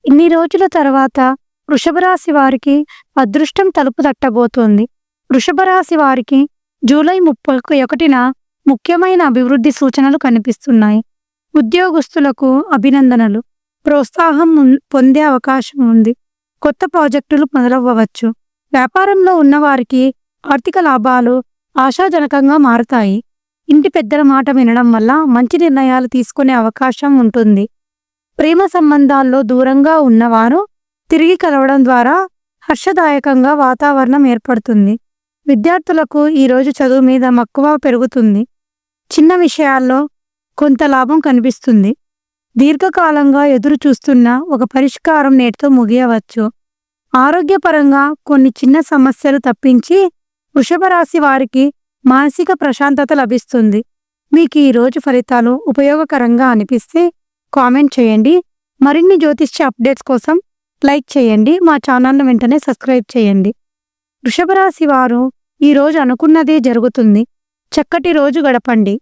ఇన్ని రోజుల తర్వాత వృషభ రాశి వారికి అదృష్టం తలుపు తట్టబోతోంది. వృషభ రాశి వారికి జూలై 31న ముఖ్యమైన అభివృద్ధి సూచనలు కనిపిస్తున్నాయి. ఉద్యోగస్తులకు అభినందనలు. ప్రోత్సాహం పొందే అవకాశం ఉంది. కొత్త ప్రాజెక్టులు మొదలవ్వవచ్చు. వ్యాపారంలో ఉన్నవారికి ఆర్థిక లాభాలు ఆశాజనకంగా మారతాయి. ఇంటి పెద్దల మాట వినడం వల్ల మంచి నిర్ణయాలు తీసుకునే అవకాశం ఉంటుంది. ప్రేమ సంబంధాల్లో దూరంగా ఉన్నవారు తిరిగి కలవడం ద్వారా హర్షదాయకంగా వాతావరణం ఏర్పడుతుంది. విద్యార్థులకు ఈరోజు చదువు మీద మక్కువ పెరుగుతుంది. చిన్న విషయాల్లో కొంత లాభం కనిపిస్తుంది. దీర్ఘకాలంగా ఎదురు చూస్తున్న ఒక పరిష్కారం నేటితో ముగియవచ్చు. ఆరోగ్యపరంగా కొన్ని చిన్న సమస్యలు తప్పించి వృషభ రాశి వారికి మానసిక ప్రశాంతత లభిస్తుంది. మీకు ఈ రోజు ఫలితాలు ఉపయోగకరంగా అనిపిస్తే కామెంట్ చేయండి. మరిన్ని జ్యోతిష్య అప్డేట్స్ కోసం లైక్ చేయండి. మా ఛానల్ను వెంటనే సబ్స్క్రైబ్ చేయండి. వృషభ రాశి వారు ఈరోజు అనుకున్నదే జరుగుతుంది. చక్కటి రోజు గడపండి.